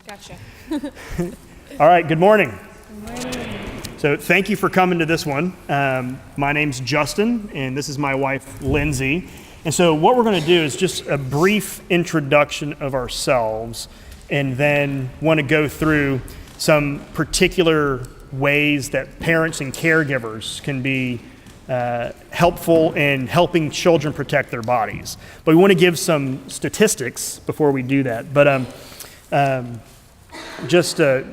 Gotcha. All right, good morning. Good morning. So thank you for coming to this one. My name's Justin, and this is my wife, Lindsey. And so what we're going to do is just a brief introduction of ourselves, and then want to go through some particular ways that parents and caregivers can be helpful in helping children protect their bodies. But we want to give some statistics before we do that. But just a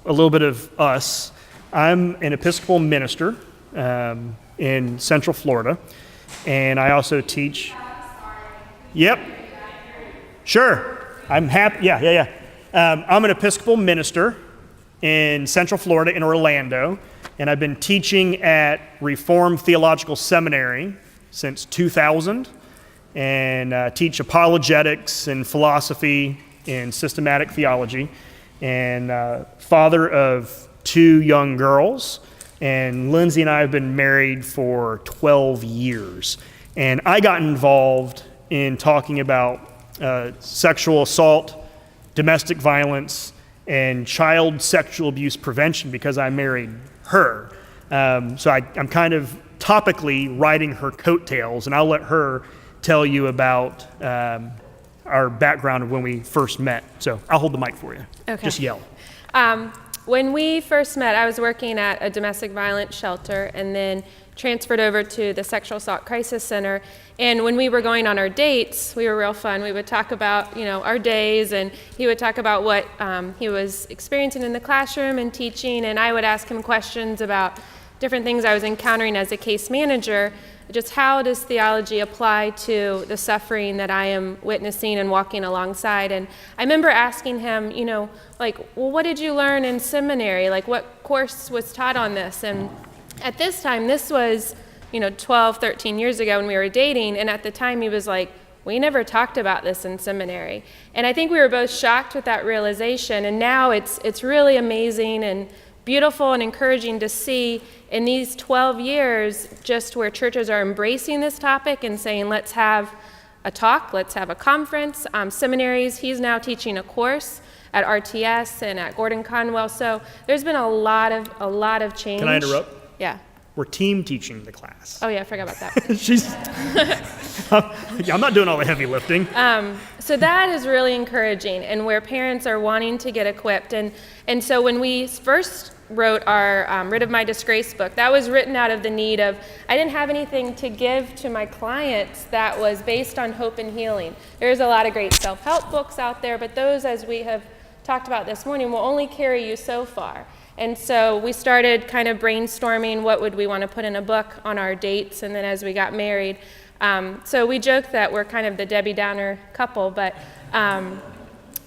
little bit of us. I'm an Episcopal minister in Central Florida, and I also teach. Yep. Sure. I'm happy. Yeah. I'm an Episcopal minister in Central Florida in Orlando, and I've been teaching at Reformed Theological Seminary since 2000, and teach apologetics and philosophy and systematic theology, and father of 2 young girls. And Lindsey and I have been married for 12 years. And I got involved in talking about sexual assault, domestic violence, and child sexual abuse prevention because I married her. So I'm kind of topically riding her coattails, and I'll let her tell you about our background of when we first met. So I'll hold the mic for you. Okay. Just yell. When we first met, I was working at a domestic violence shelter and then transferred over to the Sexual Assault Crisis Center. And when we were going on our dates, we were real fun. We would talk about, our days, and he would talk about what he was experiencing in the classroom and teaching, and I would ask him questions about different things I was encountering as a case manager. Just how does theology apply to the suffering that I am witnessing and walking alongside? And I remember asking him, well, what did you learn in seminary? Like, what course was taught on this? And at this time, this was, 12, 13 years ago when we were dating, and at the time he was like, we never talked about this in seminary. And I think we were both shocked with that realization, and now it's really amazing and beautiful and encouraging to see in these 12 years just where churches are embracing this topic and saying, let's have a talk, let's have a conference. Seminaries, he's now teaching a course at RTS and at Gordon Conwell. So there's been a lot of change. Can I interrupt? Yeah. We're team teaching the class. Oh yeah, I forgot about that. I'm not doing all the heavy lifting. So that is really encouraging, and where parents are wanting to get equipped. And so when we first wrote our Rid of My Disgrace book, that was written out of the need of, I didn't have anything to give to my clients that was based on hope and healing. There's a lot of great self-help books out there, but those, as we have talked about this morning, will only carry you so far. And so we started kind of brainstorming what would we want to put in a book on our dates, and then as we got married. So we joke that we're kind of the Debbie Downer couple, but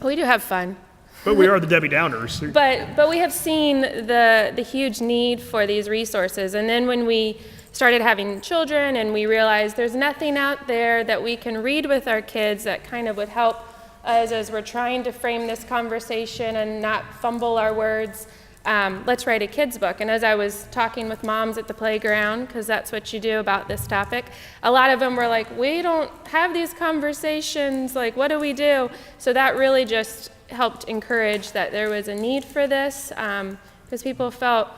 we do have fun. But we are the Debbie Downers. But we have seen the huge need for these resources. And then when we started having children and we realized there's nothing out there that we can read with our kids that kind of would help us as we're trying to frame this conversation and not fumble our words, let's write a kid's book. And as I was talking with moms at the playground, because that's what you do about this topic, a lot of them were like, we don't have these conversations, like what do we do? So that really just helped encourage that there was a need for this, because people felt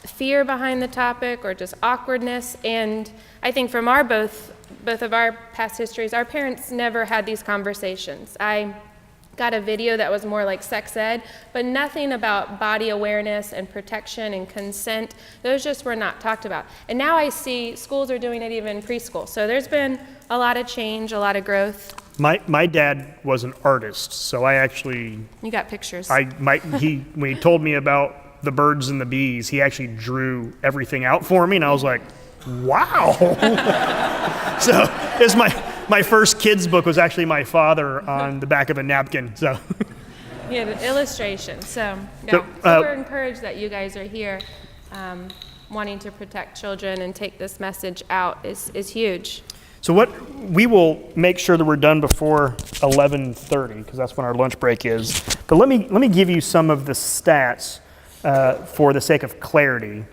fear behind the topic or just awkwardness. And I think from our both of our past histories, our parents never had these conversations. I got a video that was more like sex ed, but nothing about body awareness and protection and consent. Those just were not talked about. And now I see schools are doing it even in preschool. So there's been a lot of change, a lot of growth. My dad was an artist, so I actually... You got pictures. When he told me about the birds and the bees, he actually drew everything out for me, and I was like, wow. So it's my first kids book was actually my father on the back of a napkin. So he had an illustration. So we're encouraged that you guys are here, wanting to protect children and take this message out is huge. So we will make sure that we're done before 11:30 because that's when our lunch break is. But let me give you some of the stats for the sake of clarity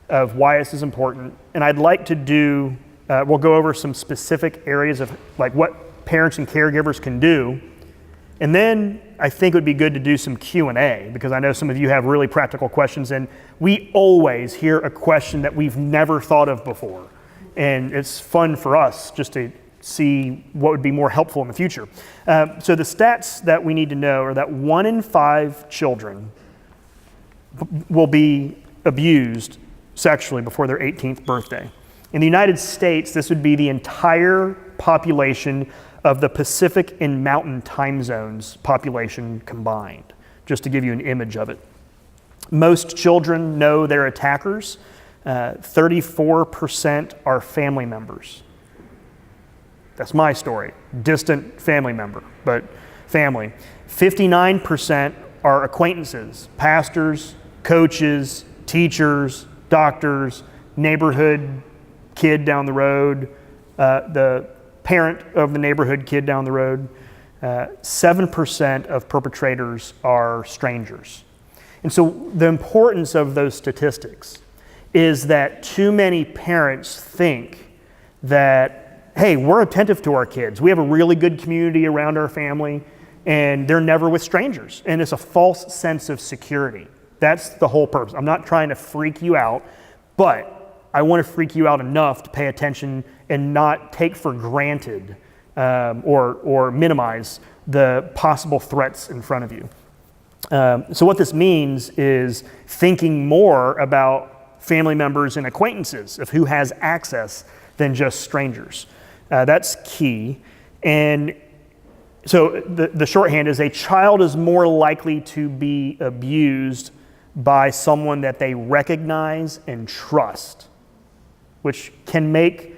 of why this is important. And I'd like to do. We'll go over some specific areas of like what parents and caregivers can do, and then I think it would be good to do some Q&A, because I know some of you have really practical questions, and we always hear a question that we've never thought of before. And it's fun for us just to see what would be more helpful in the future. So the stats that we need to know are that 1 in 5 children will be abused sexually before their 18th birthday. In the United States, this would be the entire population of the Pacific and Mountain time zones population combined, just to give you an image of it. Most children know their attackers. 34% are family members. That's my story, distant family member, but family. 59% are acquaintances, pastors, coaches, teachers, doctors, neighborhood kid down the road, the parent of the neighborhood kid down the road. 7% of perpetrators are strangers. And so the importance of those statistics is that too many parents think that, hey, we're attentive to our kids. We have a really good community around our family, and they're never with strangers. And it's a false sense of security. That's the whole purpose. I'm not trying to freak you out, but I want to freak you out enough to pay attention and not take for granted or minimize the possible threats in front of you. So what this means is thinking more about family members and acquaintances of who has access than just strangers. That's key. And so the shorthand is a child is more likely to be abused by someone that they recognize and trust, which can make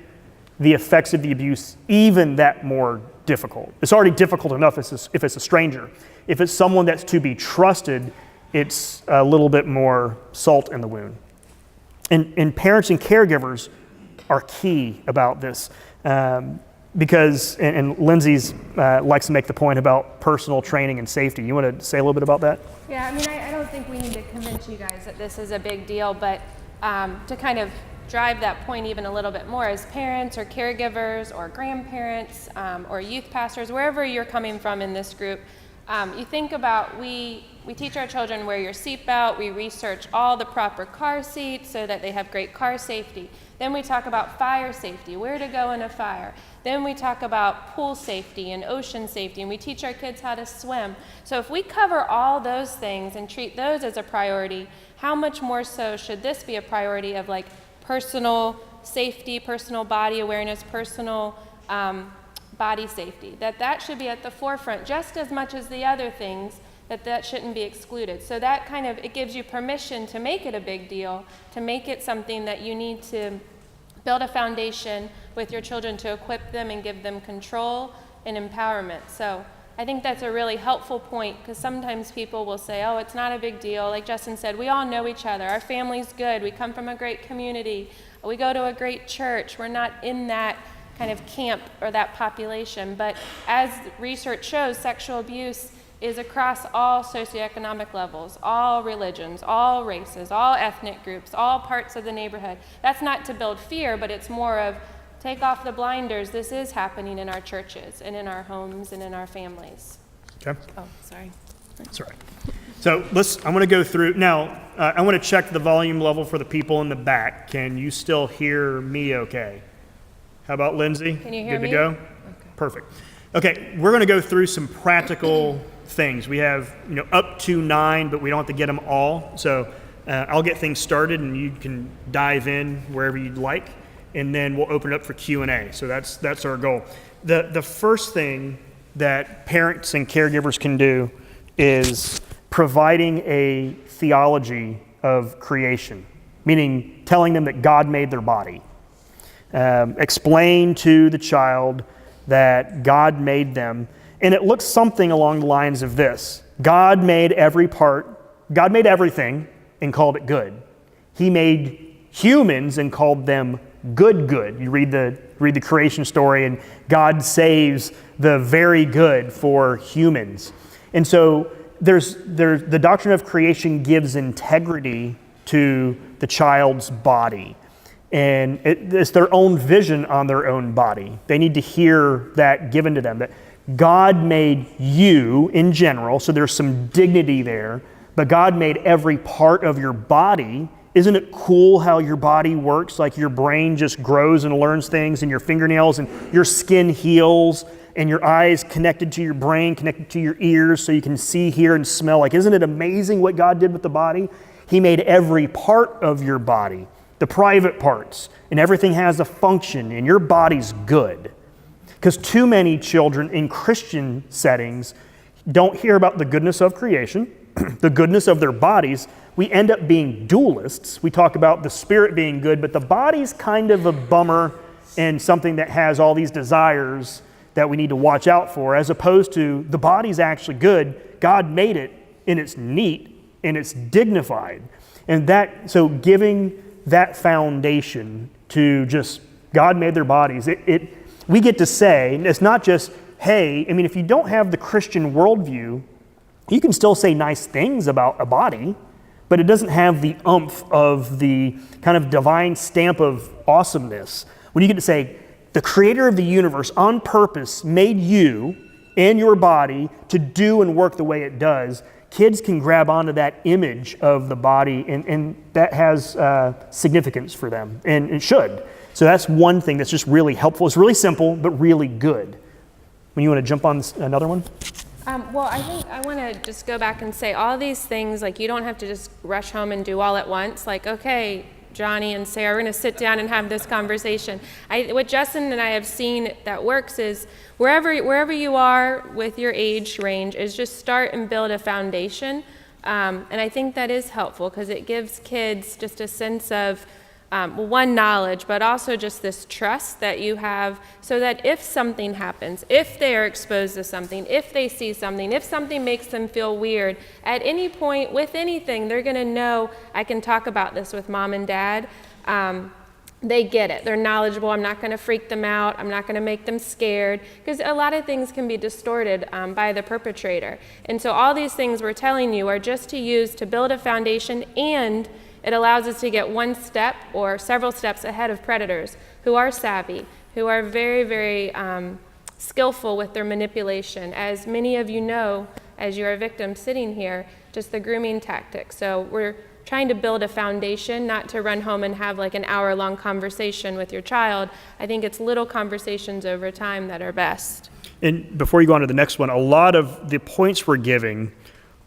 the effects of the abuse even that more difficult. It's already difficult enough if it's a stranger. If it's someone that's to be trusted, it's a little bit more salt in the wound. And parents and caregivers are key about this because, and Lindsey's likes to make the point about personal training and safety. You want to say a little bit about that? Yeah, I mean, I don't think we need to convince you guys that this is a big deal, but to kind of drive that point even a little bit more, as parents or caregivers or grandparents or youth pastors, wherever you're coming from in this group, you think about, we teach our children wear your seatbelt, we research all the proper car seats so that they have great car safety. Then we talk about fire safety, where to go in a fire. Then we talk about pool safety and ocean safety, and we teach our kids how to swim. So if we cover all those things and treat those as a priority, how much more so should this be a priority of like personal safety, personal body awareness, personal body safety? That should be at the forefront just as much as the other things, that shouldn't be excluded. So that kind of, it gives you permission to make it a big deal, to make it something that you need to build a foundation with your children to equip them and give them control and empowerment. So I think that's a really helpful point, because sometimes people will say, oh, it's not a big deal. Like Justin said, we all know each other. Our family's good. We come from a great community. We go to a great church. We're not in that kind of camp or that population. But as research shows, sexual abuse is across all socioeconomic levels, all religions, all races, all ethnic groups, all parts of the neighborhood. That's not to build fear, but it's more of take off the blinders. This is happening in our churches and in our homes and in our families. Okay. Oh, sorry. That's all right. So I'm going to go through. Now, I want to check the volume level for the people in the back. Can you still hear me okay? How about Lindsey? Can you hear me? Good to go? Okay. Perfect. Okay, we're going to go through some practical things. We have up to 9, but we don't have to get them all. So I'll get things started, and you can dive in wherever you'd like, and then we'll open it up for Q&A. So that's our goal. The first thing that parents and caregivers can do is providing a theology of creation, meaning telling them that God made their body. Explain to the child that God made them. And it looks something along the lines of this. God made everything and called it good. He made humans and called them good. You read the creation story, and God saves the very good for humans. And so there's the doctrine of creation gives integrity to the child's body. And it's their own vision on their own body. They need to hear that given to them, that God made you in general, so there's some dignity there, but God made every part of your body. Isn't it cool how your body works? Like your brain just grows and learns things, and your fingernails and your skin heals, and your eyes connected to your brain, connected to your ears so you can see, hear, and smell. Like, isn't it amazing what God did with the body? He made every part of your body, the private parts, and everything has a function, and your body's good. Because too many children in Christian settings don't hear about the goodness of creation, the goodness of their bodies. We end up being dualists. We talk about the spirit being good, but the body's kind of a bummer and something that has all these desires that we need to watch out for, as opposed to the body's actually good. God made it, and it's neat, and it's dignified. And so giving that foundation to just God made their bodies, we get to say, and it's not just, hey, I mean, if you don't have the Christian worldview, you can still say nice things about a body, but it doesn't have the oomph of the kind of divine stamp of awesomeness. When you get to say, the creator of the universe on purpose made you and your body to do and work the way it does, kids can grab onto that image of the body, and that has significance for them, and it should. So that's one thing that's just really helpful. It's really simple, but really good. When you want to jump on another one? Well, I think I want to just go back and say all these things, like you don't have to just rush home and do all at once. Like, okay, Johnny and Sarah, we're going to sit down and have this conversation. What Justin and I have seen that works is wherever you are with your age range is just start and build a foundation. And I think that is helpful because it gives kids just a sense of one, knowledge, but also just this trust that you have, so that if something happens, if they are exposed to something, if they see something, if something makes them feel weird, at any point with anything, they're going to know, I can talk about this with mom and dad. They get it. They're knowledgeable. I'm not going to freak them out. I'm not going to make them scared, because a lot of things can be distorted by the perpetrator. And so all these things we're telling you are just to use to build a foundation, and it allows us to get one step or several steps ahead of predators who are savvy, who are very, very skillful with their manipulation. As many of you know, as you are victims sitting here, just the grooming tactics. So we're trying to build a foundation, not to run home and have like an hour-long conversation with your child. I think it's little conversations over time that are best. And before you go on to the next one, a lot of the points we're giving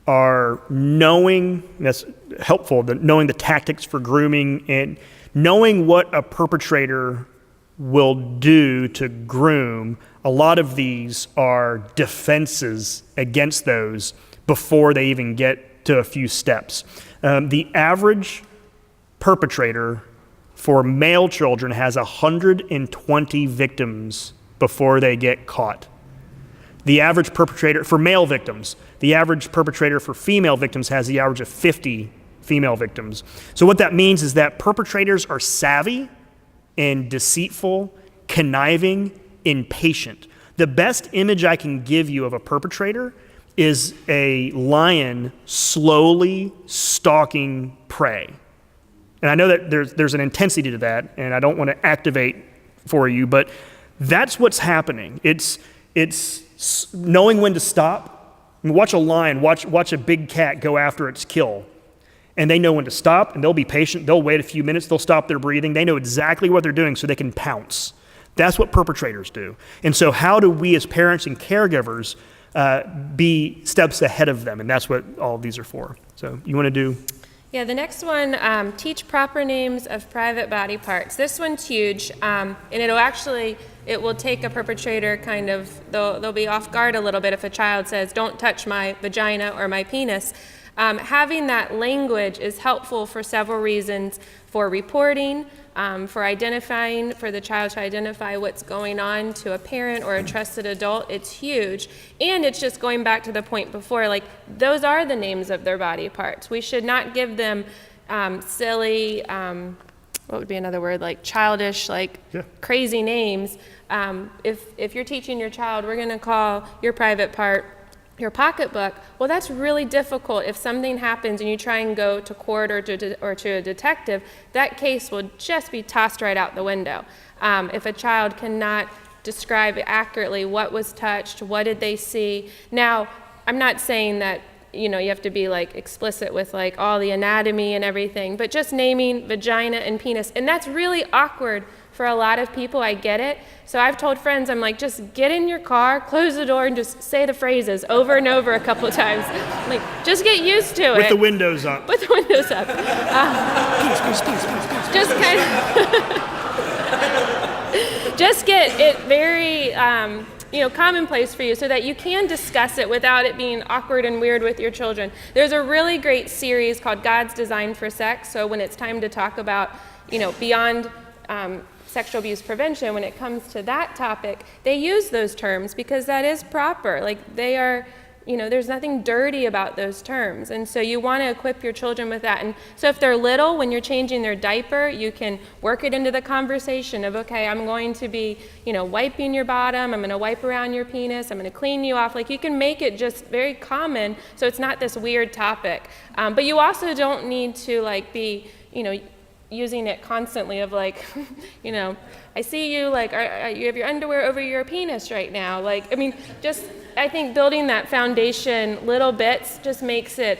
are knowing, that's helpful, knowing the tactics for grooming and knowing what a perpetrator will do to groom. A lot of these are defenses against those before they even get to a few steps. The average perpetrator for male children has 120 victims before they get caught. The average perpetrator for male victims, the average perpetrator for female victims has the average of 50 female victims. So what that means is that perpetrators are savvy and deceitful, conniving, impatient. The best image I can give you of a perpetrator is a lion slowly stalking prey. And I know that there's an intensity to that, and I don't want to activate for you, but that's what's happening. It's knowing when to stop. I mean, watch a lion, watch a big cat go after its kill. And they know when to stop, and they'll be patient. They'll wait a few minutes. They'll stop their breathing. They know exactly what they're doing so they can pounce. That's what perpetrators do. And so how do we as parents and caregivers be steps ahead of them? And that's what all of these are for. So you want to do? Yeah, the next one, teach proper names of private body parts. This one's huge, and it will take a perpetrator kind of, they'll be off guard a little bit if a child says, don't touch my vagina or my penis. Having that language is helpful for several reasons: for reporting, for identifying, for the child to identify what's going on to a parent or a trusted adult. It's huge. And it's just going back to the point before, like, those are the names of their body parts. We should not give them silly, what would be another word, like childish, like crazy names. If you're teaching your child, we're going to call your private part your pocketbook, well, that's really difficult. If something happens and you try and go to court or to a detective, that case will just be tossed right out the window. If a child cannot describe accurately what was touched, what did they see. Now, I'm not saying that, you have to be like explicit with like all the anatomy and everything, but just naming vagina and penis. And that's really awkward for a lot of people, I get it. So I've told friends, I'm like, just get in your car, close the door, and just say the phrases over and over a couple of times. Like, just get used to it. With the windows up. With the windows up. Just kind of, just get it very, commonplace for you so that you can discuss it without it being awkward and weird with your children. There's a really great series called God's Design for Sex. So when it's time to talk about, beyond sexual abuse prevention, when it comes to that topic, they use those terms because that is proper. Like they are, there's nothing dirty about those terms. And so you want to equip your children with that. And so if they're little, when you're changing their diaper, you can work it into the conversation of, okay, I'm going to be, wiping your bottom, I'm going to wipe around your penis, I'm going to clean you off. Like you can make it just very common so it's not this weird topic. But you also don't need to be, using it constantly of like, I see you, like, you have your underwear over your penis right now. Like, I think building that foundation, little bits, just makes it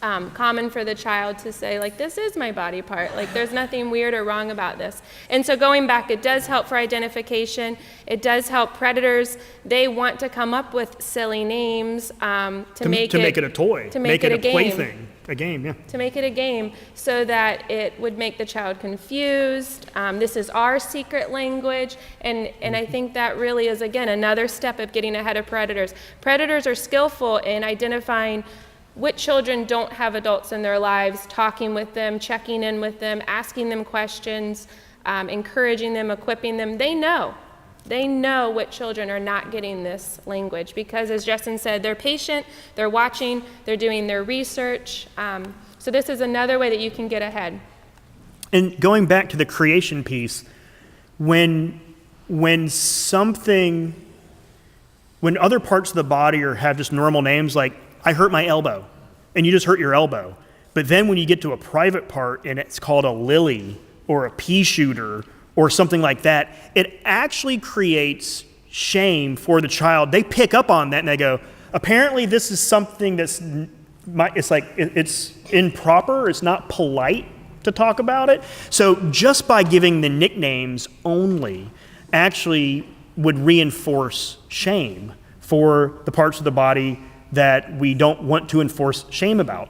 common for the child to say, like, this is my body part. Like, there's nothing weird or wrong about this. And so going back, it does help for identification. It does help predators. They want to come up with silly names to make it a toy, to make it a game. Plaything. A game, yeah. To make it a game so that it would make the child confused. This is our secret language. And I think that really is, again, another step of getting ahead of predators. Predators are skillful in identifying which children don't have adults in their lives, talking with them, checking in with them, asking them questions, encouraging them, equipping them. They know what children are not getting this language because, as Justin said, they're patient, they're watching, they're doing their research. So this is another way that you can get ahead. And going back to the creation piece, when other parts of the body have just normal names, like I hurt my elbow, and you just hurt your elbow. But then when you get to a private part and it's called a lily or a pea shooter or something like that, it actually creates shame for the child. They pick up on that and they go, apparently this is something it's improper, it's not polite to talk about it. So just by giving the nicknames only actually would reinforce shame for the parts of the body that we don't want to enforce shame about.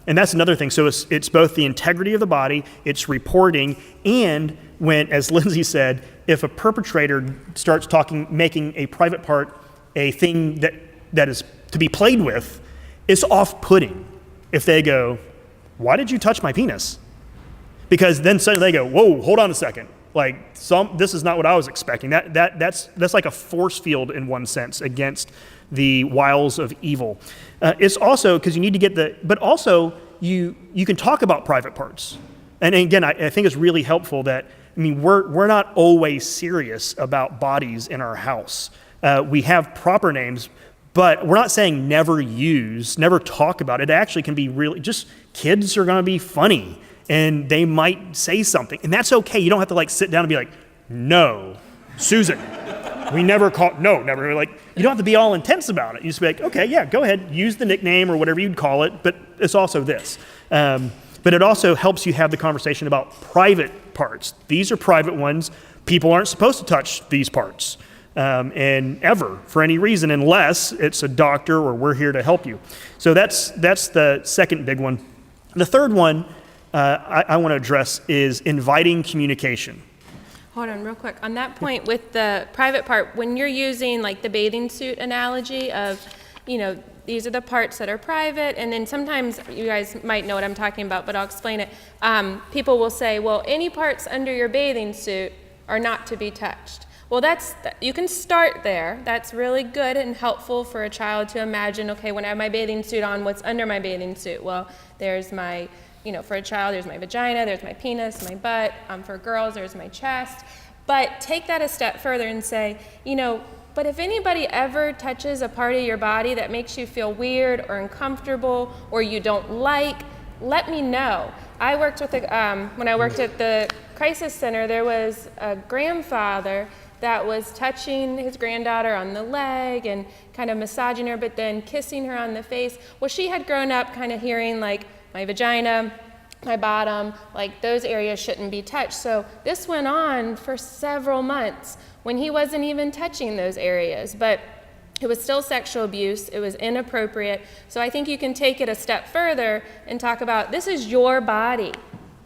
And that's another thing. So it's both the integrity of the body, it's reporting, and when, as Lindsey said, if a perpetrator starts making a private part a thing that is to be played with, it's off-putting if they go, why did you touch my penis? Because then suddenly they go, whoa, hold on a second. Like, this is not what I was expecting. That's like a force field in one sense against the wiles of evil. It's also because you need to get but also you can talk about private parts. And again, I think it's really helpful that, we're not always serious about bodies in our house. We have proper names, but we're not saying never talk about it. It actually can be really, just kids are gonna be funny and they might say something, and that's okay. You don't have to sit down and be like, no, Susan, we never call, no, never. You don't have to be all intense about it. You just be like, okay, yeah, go ahead, use the nickname or whatever you'd call it, but it's also this. But it also helps you have the conversation about private parts. These are private ones. People aren't supposed to touch these parts, and ever, for any reason, unless it's a doctor or we're here to help you. So that's the second big one. The third one I want to address is inviting communication. Hold on real quick. On that point with the private part, when you're using the bathing suit analogy of, these are the parts that are private, and then sometimes you guys might know what I'm talking about, but I'll explain it. People will say, well, any parts under your bathing suit are not to be touched. Well, you can start there. That's really good and helpful for a child to imagine, okay, when I have my bathing suit on, what's under my bathing suit? Well, there's my, for a child, there's my vagina, there's my penis, my butt. For girls, there's my chest. But take that a step further and say, but if anybody ever touches a part of your body that makes you feel weird or uncomfortable or you don't like, let me know. I worked with when I worked at the crisis center, there was a grandfather that was touching his granddaughter on the leg and kind of massaging her, but then kissing her on the face. Well, she had grown up kind of hearing like my vagina, my bottom, like those areas shouldn't be touched. So this went on for several months when he wasn't even touching those areas, but it was still sexual abuse. It was inappropriate. So I think you can take it a step further and talk about, this is your body.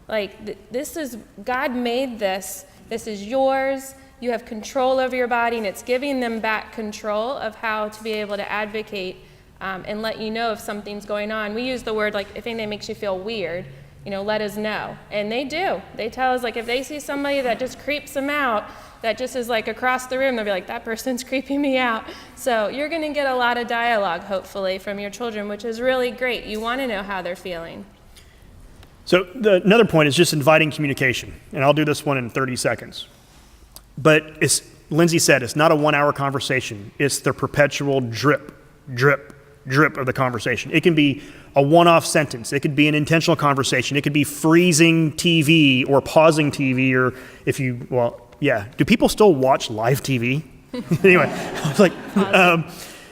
Like, this is, God made this. This is yours. You have control over your body, and it's giving them back control of how to be able to advocate and let you know if something's going on. We use the word, like, if anything makes you feel weird, let us know. And they do. They tell us, like, if they see somebody that just creeps them out, that just is like across the room, they'll be like, that person's creeping me out. So you're going to get a lot of dialogue, hopefully, from your children, which is really great. You want to know how they're feeling. So another point is just inviting communication, and I'll do this one in 30 seconds. But as Lindsey said, it's not a 1 hour conversation. It's the perpetual drip, drip, drip of the conversation. It can be a one-off sentence. It could be an intentional conversation. It could be freezing TV or pausing TV, or do people still watch live TV? Anyway, I was like,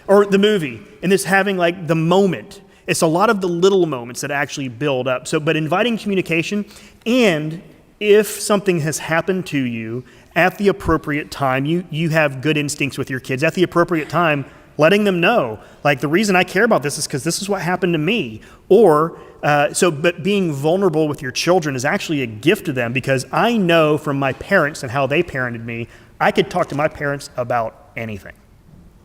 or the movie, and this having like the moment. It's a lot of the little moments that actually build up. But inviting communication, and if something has happened to you at the appropriate time, you have good instincts with your kids. At the appropriate time, letting them know, like, the reason I care about this is because this is what happened to me. But being vulnerable with your children is actually a gift to them, because I know from my parents and how they parented me, I could talk to my parents about anything.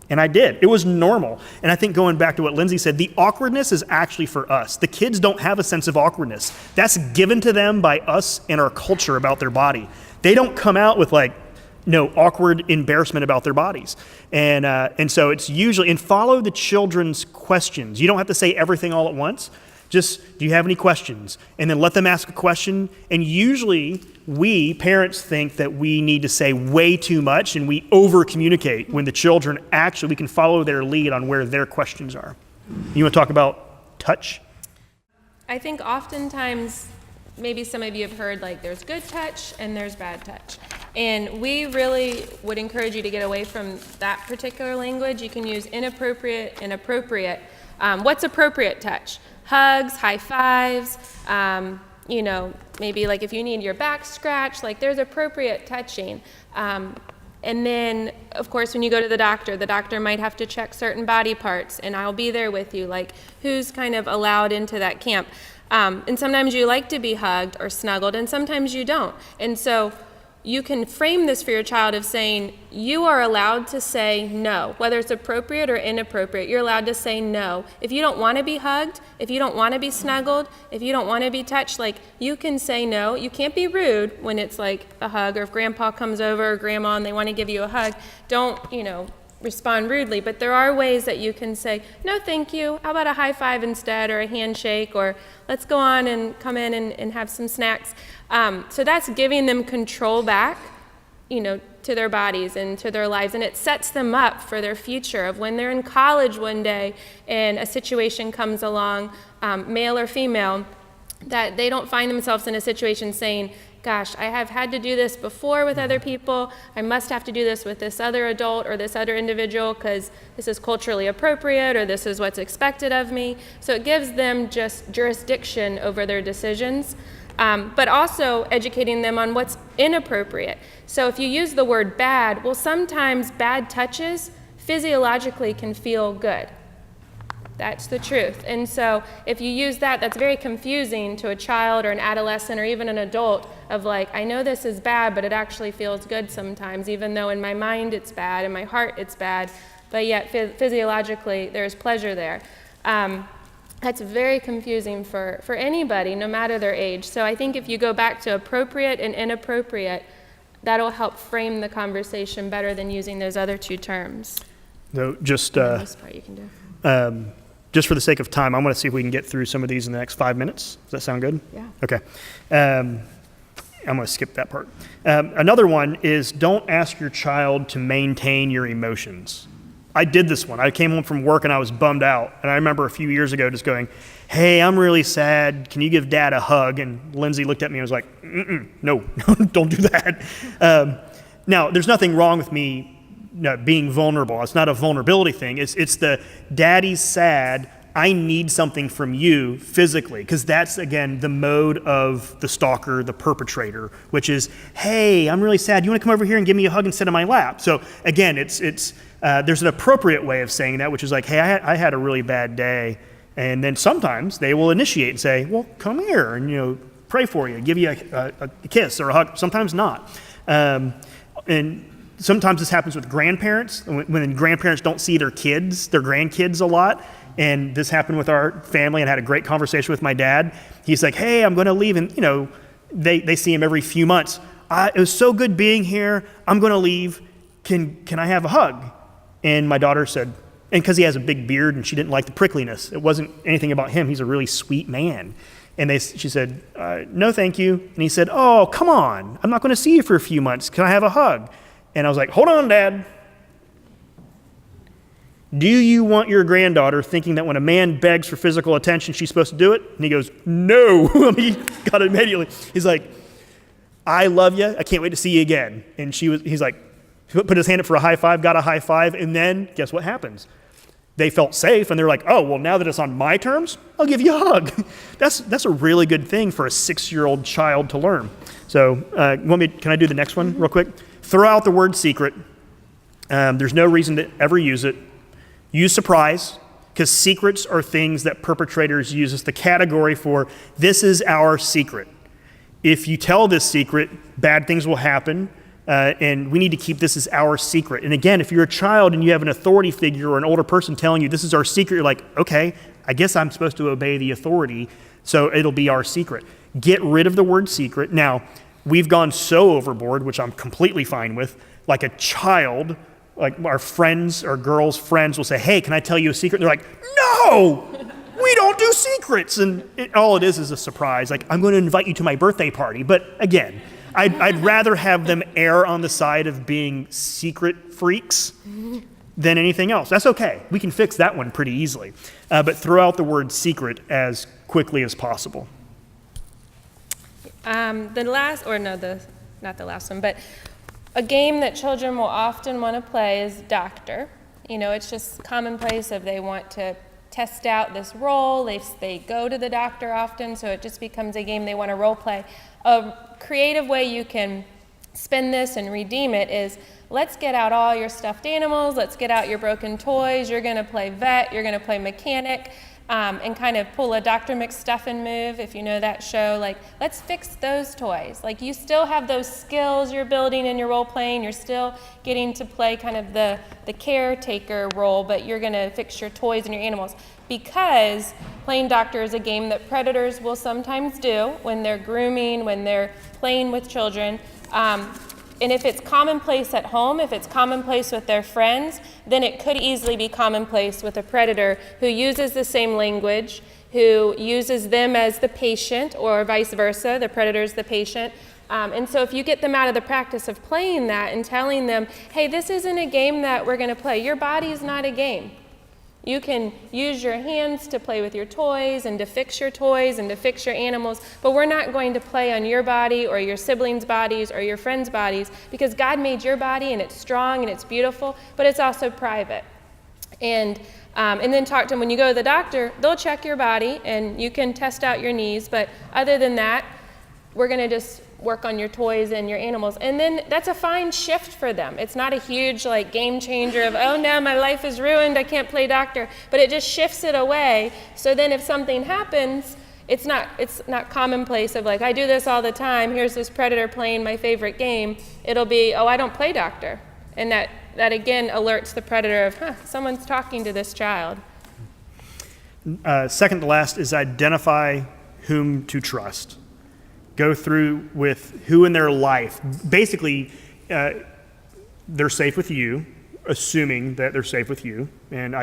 And I did. It was normal. And I think going back to what Lindsey said, the awkwardness is actually for us. The kids don't have a sense of awkwardness. That's given to them by us and our culture about their body. They don't come out with awkward embarrassment about their bodies. And so it's usually, and follow the children's questions. You don't have to say everything all at once. Just, do you have any questions? And then let them ask a question. And usually we, parents, think that we need to say way too much, and we over-communicate when the children we can follow their lead on where their questions are. You want to talk about touch? I think oftentimes, maybe some of you have heard, like, there's good touch and there's bad touch. And we really would encourage you to get away from that particular language. You can use inappropriate and appropriate. What's appropriate touch? Hugs, high fives, maybe like if you need your back scratched, like there's appropriate touching. And then, of course, when you go to the doctor might have to check certain body parts, and I'll be there with you, like who's kind of allowed into that camp. And sometimes you like to be hugged or snuggled, and sometimes you don't. And so you can frame this for your child of saying, you are allowed to say no, whether it's appropriate or inappropriate. You're allowed to say no. If you don't want to be hugged, if you don't want to be snuggled, if you don't want to be touched, like, you can say no. You can't be rude when it's like a hug, or if grandpa comes over or grandma and they want to give you a hug, don't, respond rudely. But there are ways that you can say, no, thank you. How about a high five instead, or a handshake, or let's go on and come in and have some snacks. So that's giving them control back, to their bodies and to their lives. And it sets them up for their future of when they're in college one day and a situation comes along, male or female, that they don't find themselves in a situation saying, gosh, I have had to do this before with other people. I must have to do this with this other adult or this other individual because this is culturally appropriate, or this is what's expected of me. So it gives them just jurisdiction over their decisions, but also educating them on what's inappropriate. So if you use the word bad, well, sometimes bad touches physiologically can feel good. That's the truth. And so if you use that, that's very confusing to a child or an adolescent or even an adult of like, I know this is bad, but it actually feels good sometimes, even though in my mind it's bad, in my heart it's bad, but yet physiologically there's pleasure there. That's very confusing for anybody, no matter their age. So I think if you go back to appropriate and inappropriate, that'll help frame the conversation better than using those other two terms. No, just this part you can do. Just for the sake of time, I'm going to see if we can get through some of these in the next 5 minutes. Does that sound good? Yeah. Okay. I'm going to skip that part. Another one is, don't ask your child to maintain your emotions. I did this one. I came home from work and I was bummed out. And I remember a few years ago just going, hey, I'm really sad. Can you give Dad a hug? And Lindsey looked at me and was like, no, don't do that. Now, there's nothing wrong with me being vulnerable. It's not a vulnerability thing. It's the daddy's sad, I need something from you physically, because that's, again, the mode of the stalker, the perpetrator, which is, hey, I'm really sad. You want to come over here and give me a hug and sit on my lap? So, again, there's an appropriate way of saying that, which is like, hey, I had a really bad day. And then sometimes they will initiate and say, well, come here and, pray for you, give you a kiss or a hug. Sometimes not. And sometimes this happens with grandparents, when grandparents don't see their grandkids a lot. And this happened with our family, and I had a great conversation with my dad. He's like, hey, I'm going to leave. And, they see him every few months. It was so good being here. I'm going to leave. Can I have a hug? And my daughter said, and because he has a big beard and she didn't like the prickliness. It wasn't anything about him. He's a really sweet man. And she said, no, thank you. And he said, oh, come on. I'm not going to see you for a few months. Can I have a hug? And I was like, hold on, Dad. Do you want your granddaughter thinking that when a man begs for physical attention, she's supposed to do it? And he goes, no. He got it immediately. He's like, I love you. I can't wait to see you again. And he's like, put his hand up for a high five, got a high five. And then guess what happens? They felt safe, and they're like, oh, well, now that it's on my terms, I'll give you a hug. That's a really good thing for a 6-year-old child to learn. So can I do the next one real quick? Throw out the word secret. There's no reason to ever use it. Use surprise, because secrets are things that perpetrators use as the category for, this is our secret. If you tell this secret, bad things will happen, and we need to keep this as our secret. And again, if you're a child and you have an authority figure or an older person telling you this is our secret, you're like, okay, I guess I'm supposed to obey the authority, so it'll be our secret. Get rid of the word secret. Now, we've gone so overboard, which I'm completely fine with, like a child, like our friends or girls' friends will say, hey, can I tell you a secret? And they're like, no, we don't do secrets. And all it is a surprise. Like, I'm going to invite you to my birthday party. But again, I'd rather have them err on the side of being secret freaks than anything else. That's okay. We can fix that one pretty easily. But throw out the word secret as quickly as possible. Not the last one, but a game that children will often want to play is doctor. It's just commonplace if they want to test out this role. They go to the doctor often, so it just becomes a game they want to role play. A creative way you can spin this and redeem it is, let's get out all your stuffed animals, let's get out your broken toys, you're going to play vet, you're going to play mechanic, and kind of pull a Dr. McStuffin move, if you know that show. Like, let's fix those toys. Like, you still have those skills you're building in your role playing. You're still getting to play kind of the caretaker role, but you're going to fix your toys and your animals. Because playing doctor is a game that predators will sometimes do when they're grooming, when they're playing with children. And if it's commonplace at home, if it's commonplace with their friends, then it could easily be commonplace with a predator who uses the same language, who uses them as the patient, or vice versa, the predator's the patient. And so if you get them out of the practice of playing that and telling them, hey, this isn't a game that we're going to play. Your body's not a game. You can use your hands to play with your toys and to fix your toys and to fix your animals, but we're not going to play on your body or your siblings' bodies or your friends' bodies, because God made your body and it's strong and it's beautiful, but it's also private. And then talk to them. When you go to the doctor, they'll check your body and you can test out your knees, but other than that, we're going to just work on your toys and your animals. And then that's a fine shift for them. It's not a huge game changer of, oh no, my life is ruined, I can't play doctor. But it just shifts it away. So then if something happens, it's not commonplace of I do this all the time, here's this predator playing my favorite game. It'll be, oh, I don't play doctor. And that again alerts the predator of, someone's talking to this child. Second to last is identify whom to trust. Go through with who in their life. Basically, they're safe with you, assuming that they're safe with you. And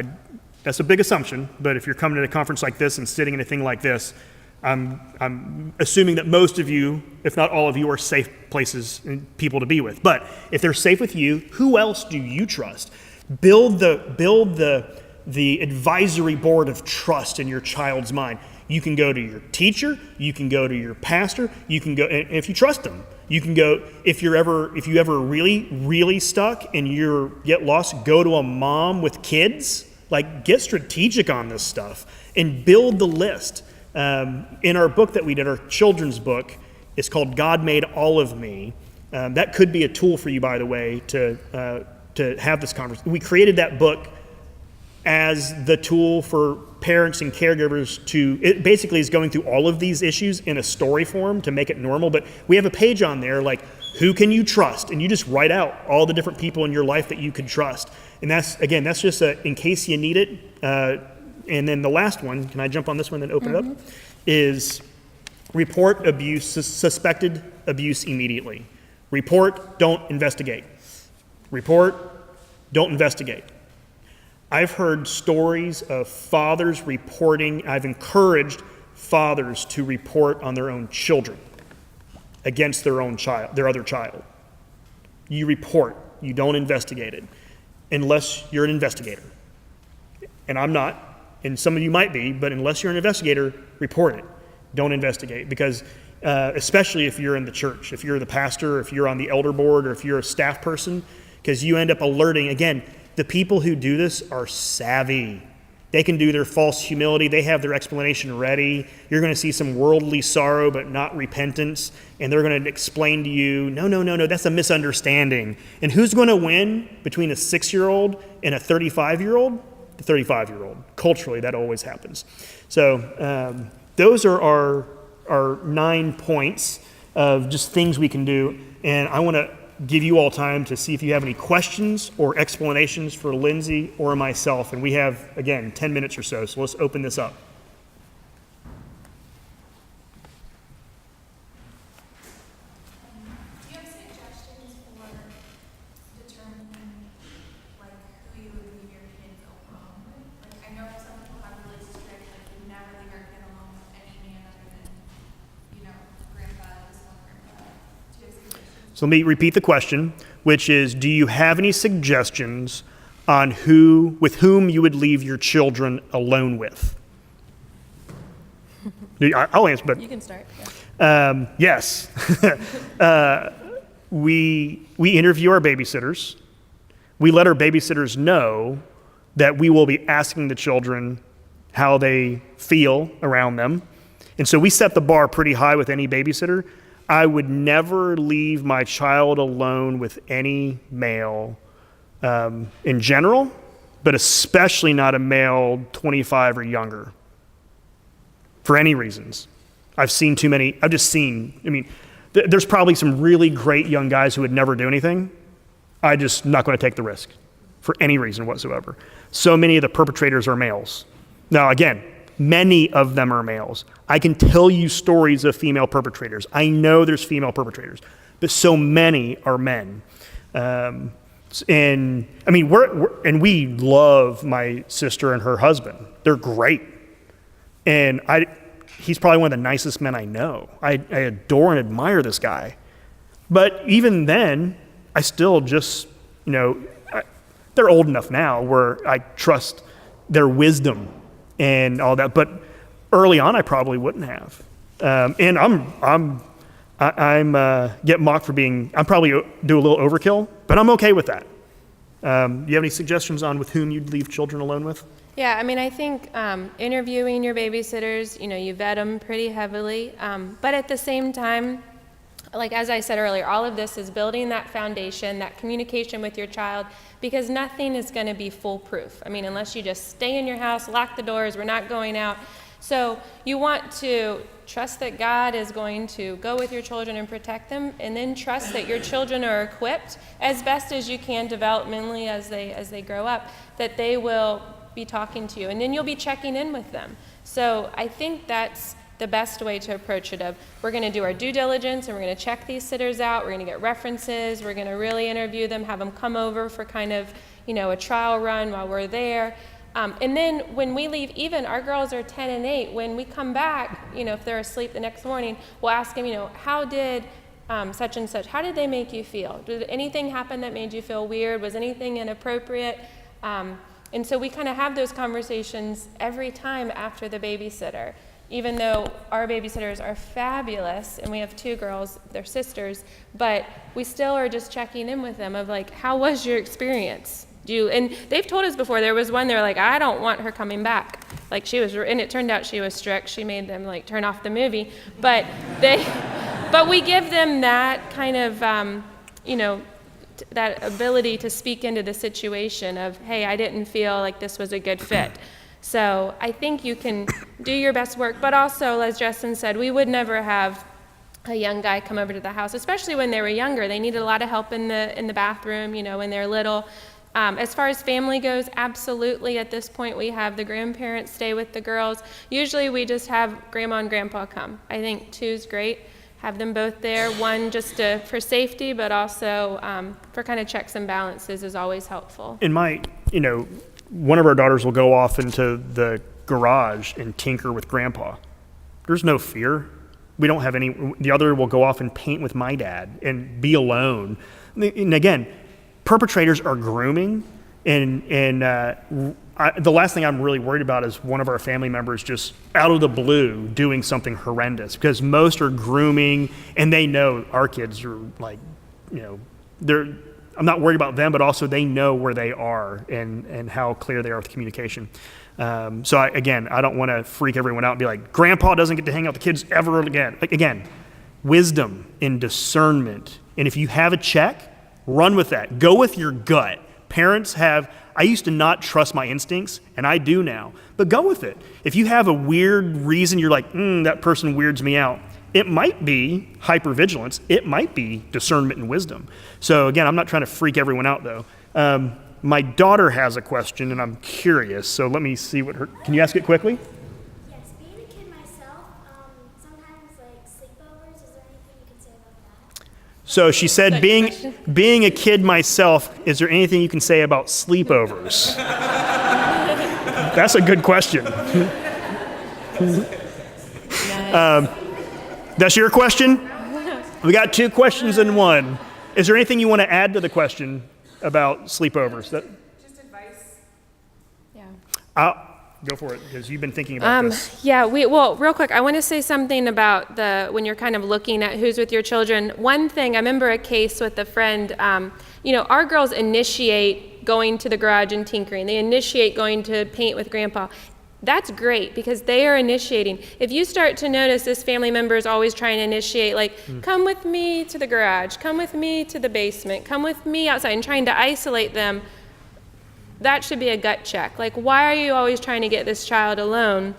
that's a big assumption, but if you're coming to a conference like this and sitting in a thing like this, I'm assuming that most of you, if not all of you, are safe places and people to be with. But if they're safe with you, who else do you trust? Build the the advisory board of trust in your child's mind. You can go to your teacher, you can go to your pastor, you can go, and if you trust them, you can go, if you ever really, really stuck and you're get lost, go to a mom with kids. Like, get strategic on this stuff and build the list. In our book that we did, our children's book, it's called God Made All of Me. That could be a tool for you, by the way, to have this conversation. We created that book as the tool for parents and caregivers it basically is going through all of these issues in a story form to make it normal. But we have a page on there, like, who can you trust? And you just write out all the different people in your life that you could trust. And that's just in case you need it. And then the last one, can I jump on this one and then open it up? Is report abuse, suspected abuse immediately. Report, don't investigate. Report, don't investigate. I've heard stories of fathers reporting. I've encouraged fathers to report on their own children against their other child. You report, you don't investigate it, unless you're an investigator. And I'm not, and some of you might be, but unless you're an investigator, report it. Don't investigate, because especially if you're in the church, if you're the pastor, if you're on the elder board, or if you're a staff person, because you end up alerting. Again, the people who do this are savvy. They can do their false humility. They have their explanation ready. You're going to see some worldly sorrow, but not repentance. And they're going to explain to you, no, that's a misunderstanding. And who's going to win between a 6-year-old and a 35-year-old? The 35-year-old. Culturally, that always happens. So those are our 9 points of just things we can do. And I want to give you all time to see if you have any questions or explanations for Lindsey or myself. And we have, again, 10 minutes or so let's open this up. Do you have suggestions for determining, like, who you would leave your kids alone with? Like, I know some people have really strict, like, you never leave your kid alone with any man other than, grandpa, this one grandpa. Do you have suggestions? So let me repeat the question, which is, do you have any suggestions on with whom you would leave your children alone with? I'll answer, but You can start. yes. We interview our babysitters. We let our babysitters know that we will be asking the children how they feel around them. And so we set the bar pretty high with any babysitter. I would never leave my child alone with any male in general, but especially not a male 25 or younger, for any reasons. I've just seen, there's probably some really great young guys who would never do anything. I'm just not going to take the risk for any reason whatsoever. So many of the perpetrators are males. Now, again, many of them are males. I can tell you stories of female perpetrators. I know there's female perpetrators, but so many are men. And we love my sister and her husband. They're great. And he's probably one of the nicest men I know. I adore and admire this guy. But even then, I still just, they're old enough now where I trust their wisdom and all that. But early on, I probably wouldn't have. And I'm get mocked for I'm probably do a little overkill, but I'm okay with that. You have any suggestions on with whom you'd leave children alone with? Yeah, I think interviewing your babysitters, you vet them pretty heavily. But at the same time, like as I said earlier, all of this is building that foundation, that communication with your child, because nothing is going to be foolproof. Unless you just stay in your house, lock the doors, we're not going out. So you want to trust that God is going to go with your children and protect them, and then trust that your children are equipped as best as you can developmentally as they grow up, that they will be talking to you, and then you'll be checking in with them. So I think that's the best way to approach it. We're going to do our due diligence, and we're going to check these sitters out. We're going to get references. We're going to really interview them, have them come over for kind of, a trial run while we're there. And then when we leave, even our girls are 10 and 8, when we come back, if they're asleep the next morning, we'll ask them, how did such and such, how did they make you feel? Did anything happen that made you feel weird? Was anything inappropriate? And so we kind of have those conversations every time after the babysitter. Even though our babysitters are fabulous, and we have 2 girls, they're sisters, but we still are just checking in with them of like, how was your experience? And they've told us before, there was one, they're like, I don't want her coming back. Like she was, and it turned out she was strict. She made them like turn off the movie. But we give them that kind of, that ability to speak into the situation of, hey, I didn't feel like this was a good fit. So I think you can do your best work, but also, as Justin said, we would never have a young guy come over to the house, especially when they were younger. They needed a lot of help in the bathroom, when they're little. As far as family goes, absolutely. At this point, we have the grandparents stay with the girls. Usually, we just have grandma and grandpa come. I think 2's great. Have them both there. One just for safety, but also for kind of checks and balances is always helpful. In my, one of our daughters will go off into the garage and tinker with grandpa. There's no fear. We don't have any. The other will go off and paint with my dad and be alone. And again, perpetrators are grooming, and the last thing I'm really worried about is one of our family members just out of the blue doing something horrendous, because most are grooming, and they know our kids are like, I'm not worried about them, but also they know where they are and how clear they are with communication. So I don't want to freak everyone out and be like, grandpa doesn't get to hang out with the kids ever again. Like, again, wisdom and discernment. And if you have a check, run with that. Go with your gut. I used to not trust my instincts, and I do now, but go with it. If you have a weird reason, you're like, that person weirds me out. It might be hypervigilance. It might be discernment and wisdom. So again, I'm not trying to freak everyone out though. My daughter has a question, and I'm curious. So let me see can you ask it quickly? Yes, being a kid myself, sometimes like sleepovers, is there anything you can say about that? So she said, being a kid myself, is there anything you can say about sleepovers? That's a good question. That's your question? We got 2 questions in one. Is there anything you want to add to the question about sleepovers? Just advice. Yeah. Go for it, because you've been thinking about this. Yeah, real quick, I want to say something about when you're kind of looking at who's with your children. One thing, I remember a case with a friend, our girls initiate going to the garage and tinkering. They initiate going to paint with grandpa. That's great, because they are initiating. If you start to notice this family member is always trying to initiate, like, come with me to the garage, come with me to the basement, come with me outside, and trying to isolate them, that should be a gut check. Like, why are you always trying to get this child alone?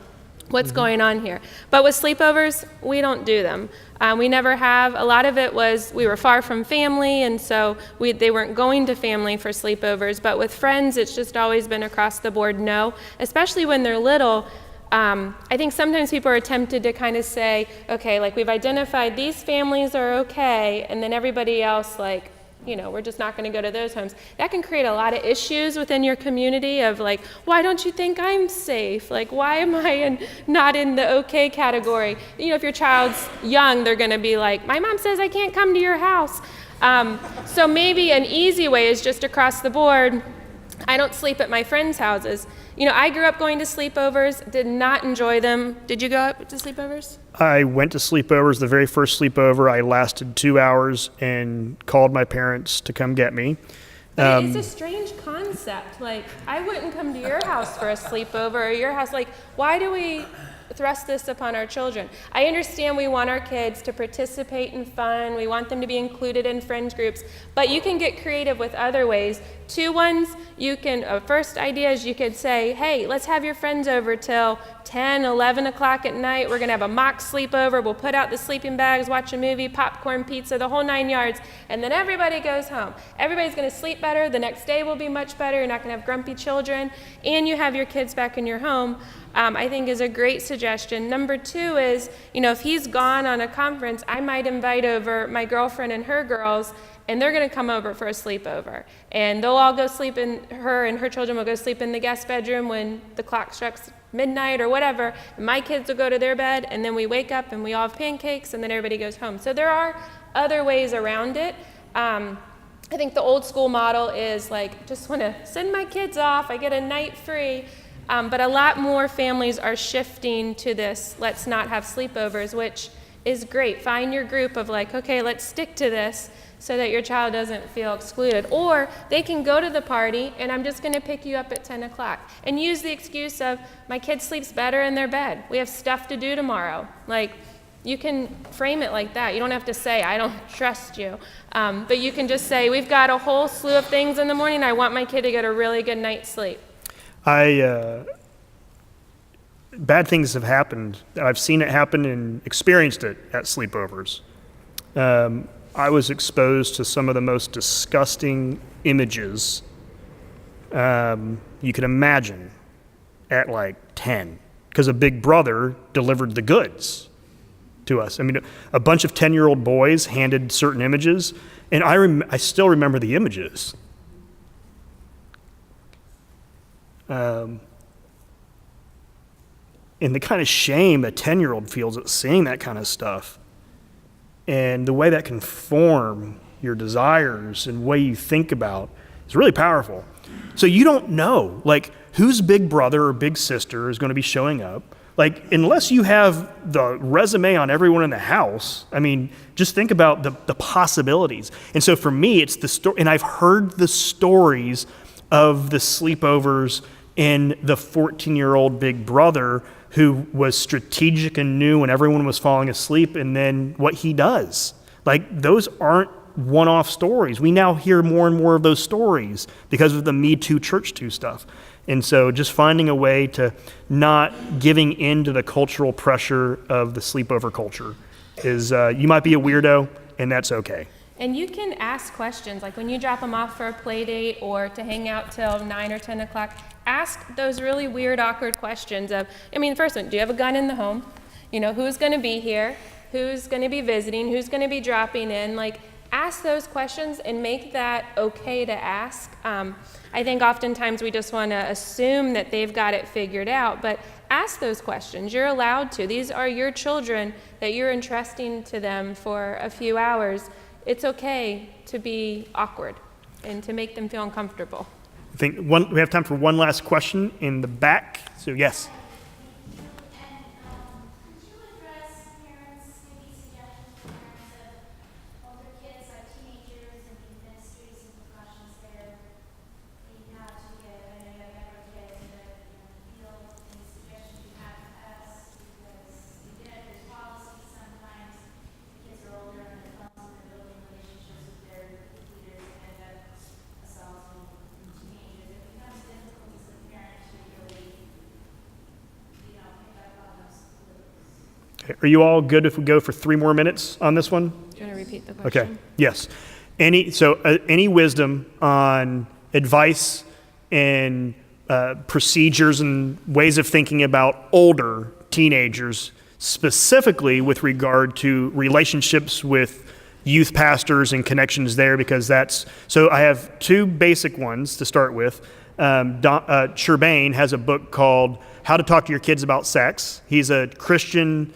What's going on here? But with sleepovers, we don't do them. We never have. A lot of it was we were far from family, and so they weren't going to family for sleepovers. But with friends, it's just always been across the board no, especially when they're little. I think sometimes people are tempted to kind of say, okay, like we've identified these families are okay, and then everybody else, like, we're just not going to go to those homes. That can create a lot of issues within your community of like, why don't you think I'm safe? Like, why am I not in the okay category? If your child's young, they're going to be like, my mom says I can't come to your house. So maybe an easy way is just across the board. I don't sleep at my friends' houses. I grew up going to sleepovers, did not enjoy them. Did you go up to sleepovers? I went to sleepovers. The very first sleepover, I lasted 2 hours and called my parents to come get me. But it's a strange concept. Like, I wouldn't come to your house for a sleepover or your house. Like, why do we thrust this upon our children? I understand we want our kids to participate in fun. We want them to be included in friends groups. But you can get creative with other ways. 2 ones, first idea is you could say, hey, let's have your friends over till 10, 11 o'clock at night. We're going to have a mock sleepover. We'll put out the sleeping bags, watch a movie, popcorn, pizza, the whole 9 yards. And then everybody goes home. Everybody's going to sleep better. The next day will be much better. You're not going to have grumpy children. And you have your kids back in your home. I think is a great suggestion. Number 2 is, if he's gone on a conference, I might invite over my girlfriend and her girls, and they're going to come over for a sleepover. And they'll all go sleep her and her children will go sleep in the guest bedroom when the clock strikes midnight or whatever. And my kids will go to their bed, and then we wake up and we all have pancakes, and then everybody goes home. So there are other ways around it. I think the old school model is like, just want to send my kids off, I get a night free. But a lot more families are shifting to this, let's not have sleepovers, which is great. Find your group of like, okay, let's stick to this so that your child doesn't feel excluded. Or they can go to the party and I'm just going to pick you up at 10 o'clock and use the excuse of my kid sleeps better in their bed. We have stuff to do tomorrow. Like, you can frame it like that. You don't have to say, I don't trust you. But you can just say, we've got a whole slew of things in the morning. I want my kid to get a really good night's sleep. Bad things have happened. I've seen it happen and experienced it at sleepovers. I was exposed to some of the most disgusting images you could imagine at like 10, because a big brother delivered the goods to us. I mean, a bunch of 10-year-old boys handed certain images, and I still remember the images. And the kind of shame a 10-year-old feels at seeing that kind of stuff, and the way that can form your desires and way you think about is really powerful. So you don't know, like, whose big brother or big sister is going to be showing up. Like, unless you have the resume on everyone in the house, I mean, just think about the possibilities. And so for me, it's the story, and I've heard the stories of the sleepovers in the 14-year-old big brother who was strategic and knew when everyone was falling asleep, and then what he does. Like, those aren't one-off stories. We now hear more and more of those stories because of the Me Too, Church Too stuff. And so just finding a way to not giving in to the cultural pressure of the sleepover culture is, you might be a weirdo, and that's okay. And you can ask questions, like when you drop them off for a play date or to hang out till 9 or 10 o'clock, ask those really weird, awkward questions of, I mean, first one, do you have a gun in the home? You know, who's going to be here? Who's going to be visiting? Who's going to be dropping in? Like, ask those questions and make that okay to ask. I think oftentimes we just want to assume that they've got it figured out, but ask those questions. You're allowed to. These are your children that you're entrusting to them for a few hours. It's okay to be awkward and to make them feel uncomfortable. I think we have time for one last question in the back. So yes. And could you address parents, maybe suggestions for parents of older kids, like teenagers, and the ministries and precautions there? Maybe how to get, I know you have younger kids, but feel any suggestions you have for us, because there's policies sometimes, kids are older and they're building relationships with their leaders and end up assaulting teenagers. It becomes difficult as a parent to really, pick up on those clues. Okay. Are you all good if we go for 3 more minutes on this one? Do you want to repeat the question? Okay. Yes. Any wisdom on advice and procedures and ways of thinking about older teenagers, specifically with regard to relationships with youth pastors and connections there, because so I have 2 basic ones to start with. Churbain has a book called How to Talk to Your Kids About Sex. He's a Christian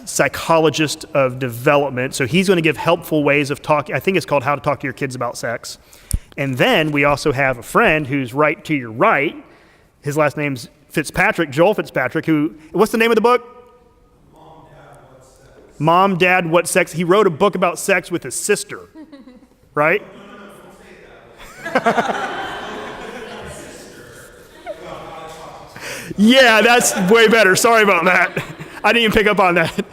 psychologist of development, so he's going to give helpful ways of talking. I think it's called How to Talk to Your Kids About Sex. And then we also have a friend who's right to your right. His last name's Fitzpatrick, Joel Fitzpatrick, what's the name of the book? Mom, Dad, What Sex? He wrote a book about sex with his sister, right? Yeah, that's way better. Sorry about that. I didn't even pick up on that.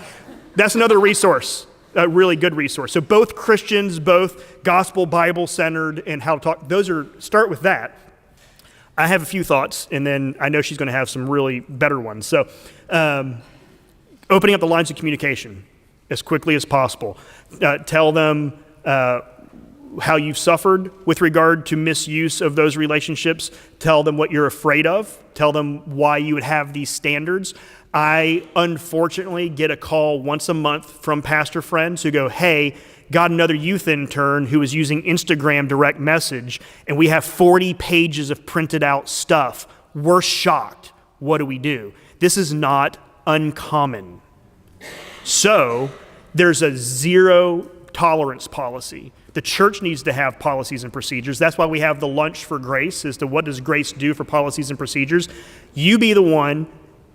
That's another resource, a really good resource. So both Christians, both gospel, Bible-centered, and how to talk, start with that. I have a few thoughts, and then I know she's going to have some really better ones. So opening up the lines of communication as quickly as possible. Tell them how you've suffered with regard to misuse of those relationships. Tell them what you're afraid of. Tell them why you would have these standards. I unfortunately get a call once a month from pastor friends who go, hey, got another youth intern who is using Instagram direct message, and we have 40 pages of printed out stuff. We're shocked. What do we do? This is not uncommon. So there's a 0 tolerance policy. The church needs to have policies and procedures. That's why we have the lunch for grace as to what does grace do for policies and procedures. You be the one,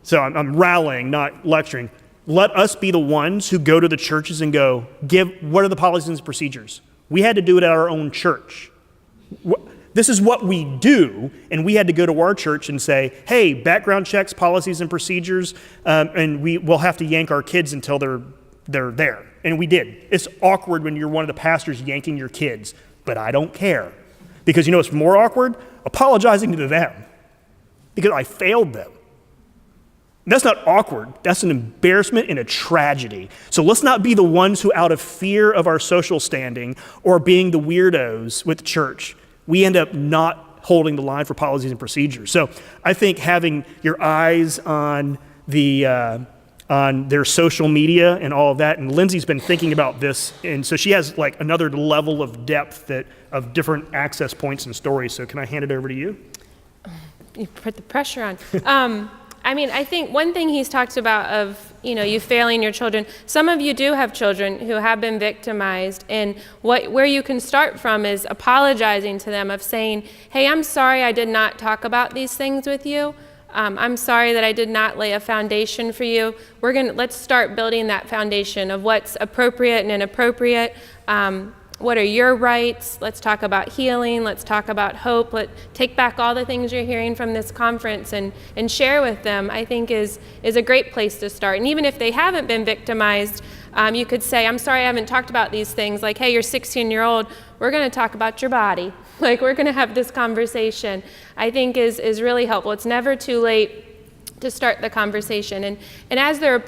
so I'm rallying, not lecturing. Let us be the ones who go to the churches and go, what are the policies and procedures? We had to do it at our own church. This is what we do, and we had to go to our church and say, hey, background checks, policies and procedures, and we'll have to yank our kids until they're there. And we did. It's awkward when you're one of the pastors yanking your kids, but I don't care. Because you know what's more awkward? Apologizing to them. Because I failed them. That's not awkward. That's an embarrassment and a tragedy. So let's not be the ones who, out of fear of our social standing or being the weirdos with the church, we end up not holding the line for policies and procedures. So I think having your eyes on on their social media and all of that, and Lindsey's been thinking about this, and so she has like another level of depth of different access points and stories. So can I hand it over to you? You put the pressure on. I mean, I think one thing he's talked about of, you failing your children. Some of you do have children who have been victimized, and where you can start from is apologizing to them, of saying, hey, I'm sorry I did not talk about these things with you. I'm sorry that I did not lay a foundation for you. Let's start building that foundation of what's appropriate and inappropriate. What are your rights? Let's talk about healing. Let's talk about hope. Take back all the things you're hearing from this conference and share with them, I think is a great place to start. And even if they haven't been victimized, you could say, I'm sorry I haven't talked about these things. Like, hey, you're 16-year-old. We're going to talk about your body. Like, we're going to have this conversation, I think is really helpful. It's never too late to start the conversation. And as they're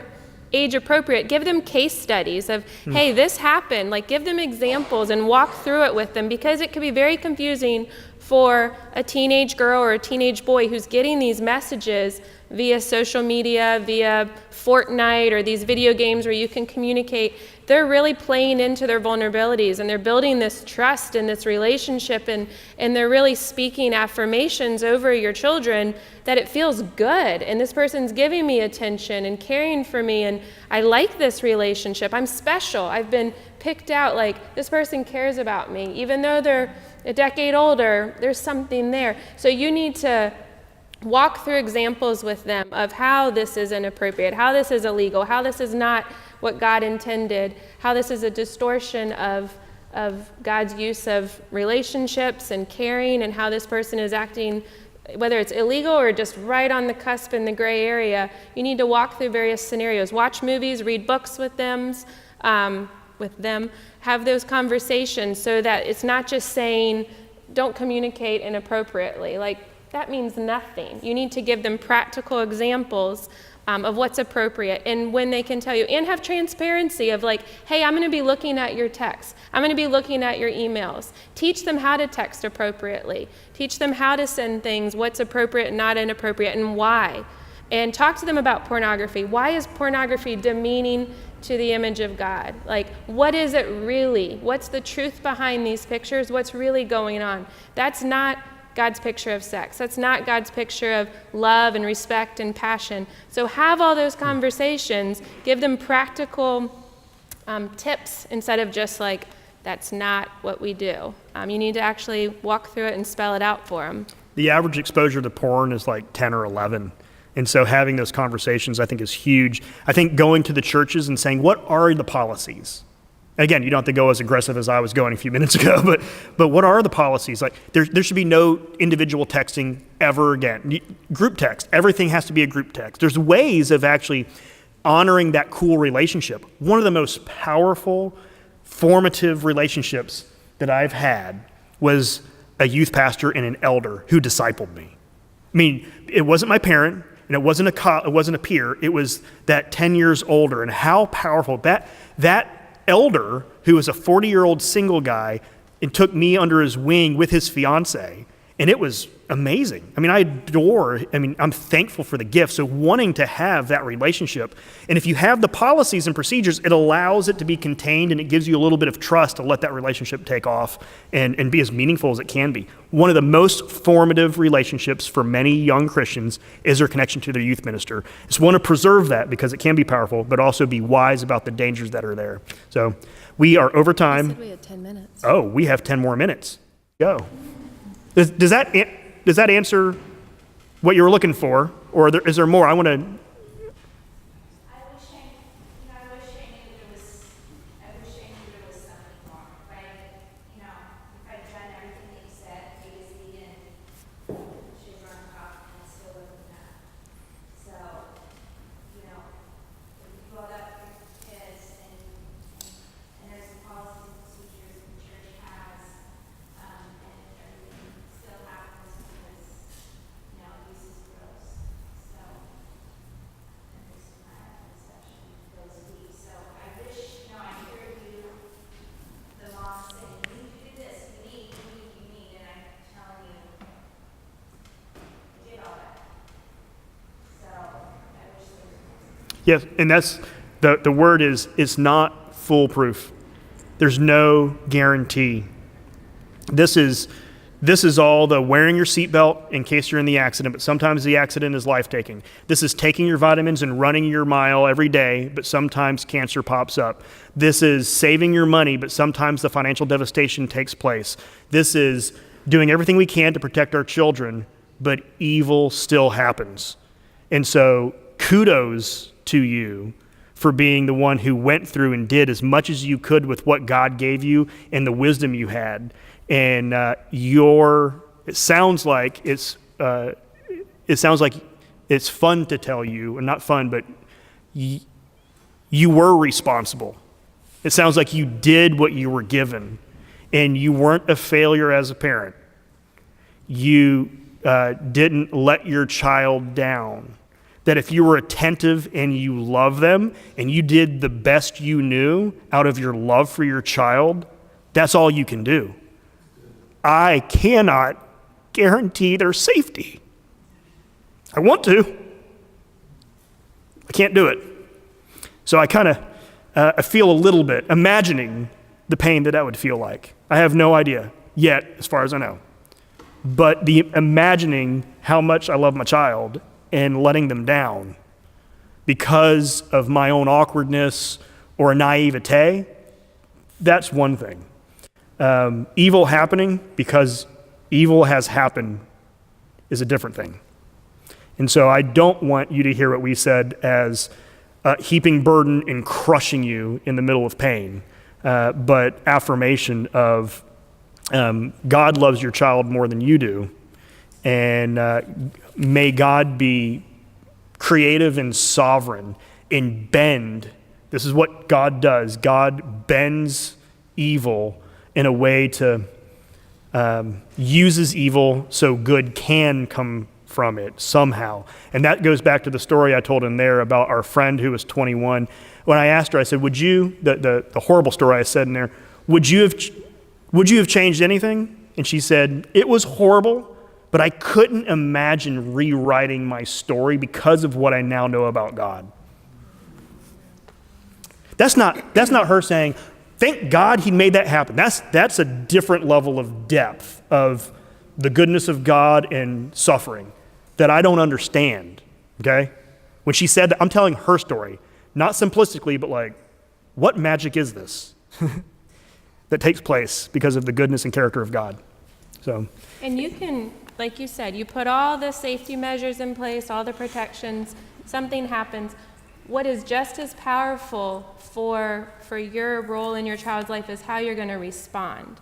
age appropriate, give them case studies of, hey, this happened. Like, give them examples and walk through it with them, because it can be very confusing for a teenage girl or a teenage boy who's getting these messages via social media, via Fortnite, or these video games where you can communicate. They're really playing into their vulnerabilities, and they're building this trust in this relationship, and they're really speaking affirmations over your children that it feels good, and this person's giving me attention and caring for me, and I like this relationship. I'm special. I've been picked out. Like, this person cares about me. Even though they're a decade older, there's something there. So you need to walk through examples with them of how this is inappropriate, how this is illegal, how this is not what God intended, how this is a distortion of God's use of relationships and caring, and how this person is acting, whether it's illegal or just right on the cusp in the gray area. You need to walk through various scenarios. Watch movies, read books with them, have those conversations, so that it's not just saying, don't communicate inappropriately. Like, that means nothing. You need to give them practical examples of what's appropriate, and when they can tell you, and have transparency of like, hey, I'm going to be looking at your texts. I'm going to be looking at your emails. Teach them how to text appropriately. Teach them how to send things, what's appropriate and not inappropriate, and why. And talk to them about pornography. Why is pornography demeaning to the image of God? Like, what is it really? What's the truth behind these pictures? What's really going on? That's not God's picture of sex. That's not God's picture of love and respect and passion. So have all those conversations. Give them practical tips instead of just like, that's not what we do. You need to actually walk through it and spell it out for them. The average exposure to porn is like 10 or 11. And so having those conversations, I think, is huge. I think going to the churches and saying, what are the policies? Again, you don't have to go as aggressive as I was going a few minutes ago, but what are the policies? Like, there should be no individual texting ever again. Group text, everything has to be a group text. There's ways of actually honoring that cool relationship. One of the most powerful, formative relationships that I've had was a youth pastor and an elder who discipled me. I mean, it wasn't my parent, and it wasn't a peer. It was that 10 years older, and how powerful that elder, who was a 40-year-old single guy, and took me under his wing with his fiance, and it was amazing. I mean, I'm thankful for the gift. So wanting to have that relationship. And if you have the policies and procedures, it allows it to be contained and it gives you a little bit of trust to let that relationship take off and be as meaningful as it can be. One of the most formative relationships for many young Christians is their connection to their youth minister. Just want to preserve that because it can be powerful, but also be wise about the dangers that are there. So we are over I time. said we had 10 minutes. Oh, we have 10 more minutes. Go. Does that answer what you were looking for, or is there more? I wish I knew there was something more, right? You know, if I'd done everything that you said, A to Z, and she's run off and still wasn't enough. So, you know, if you brought up your kids and there's some policies and procedures the church has, and everything still happens because, you know, abuse is gross. So, and this is my conception goes deep. So I wish, you know, I hear you, the mom saying, you need to do this, you need, and I'm telling you, I did all that. So I wish there was more. Yes, and that's, the word is, it's not foolproof. There's no guarantee. This is all the wearing your seatbelt in case you're in the accident, but sometimes the accident is life-taking. This is taking your vitamins and running your mile every day, but sometimes cancer pops up. This is saving your money, but sometimes the financial devastation takes place. This is doing everything we can to protect our children, but evil still happens. And so kudos to you for being the one who went through and did as much as you could with what God gave you and the wisdom you had. And it sounds like it's fun to tell you, and not fun, but you were responsible. It sounds like you did what you were given, and you weren't a failure as a parent. You didn't let your child down. That if you were attentive and you love them and you did the best you knew out of your love for your child, that's all you can do. I cannot guarantee their safety. I want to. I can't do it. So I kind of I feel a little bit imagining the pain that would feel like. I have no idea yet, as far as I know. But the imagining how much I love my child and letting them down because of my own awkwardness or naivete, that's one thing. Evil happening because evil has happened is a different thing. And so I don't want you to hear what we said as heaping burden and crushing you in the middle of pain, but affirmation of God loves your child more than you do. And may God be creative and sovereign and bend. This is what God does. God bends evil in a way to uses evil so good can come from it somehow. And that goes back to the story I told in there about our friend who was 21. When I asked her, I said, would you, the horrible story I said in there, would you have changed anything? And she said, it was horrible, but I couldn't imagine rewriting my story because of what I now know about God. That's not her saying, thank God he made that happen. That's a different level of depth of the goodness of God and suffering that I don't understand, okay? When she said that, I'm telling her story, not simplistically, but like, what magic is this that takes place because of the goodness and character of God? So. And you can, like you said, you put all the safety measures in place, all the protections, something happens. What is just as powerful for your role in your child's life is how you're going to respond.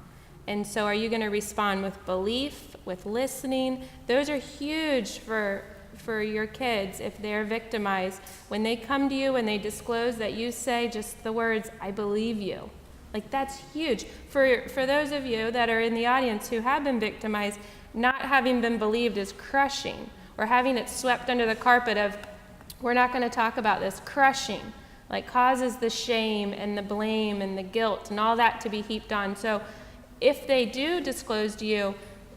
And so are you going to respond with belief, with listening? Those are huge for your kids if they're victimized. When they come to you and they disclose that you say just the words, I believe you. Like that's huge. For those of you that are in the audience who have been victimized, not having been believed is crushing, or having it swept under the carpet of, we're not going to talk about this, crushing, like causes the shame and the blame and the guilt and all that to be heaped on. So if they do disclose to you,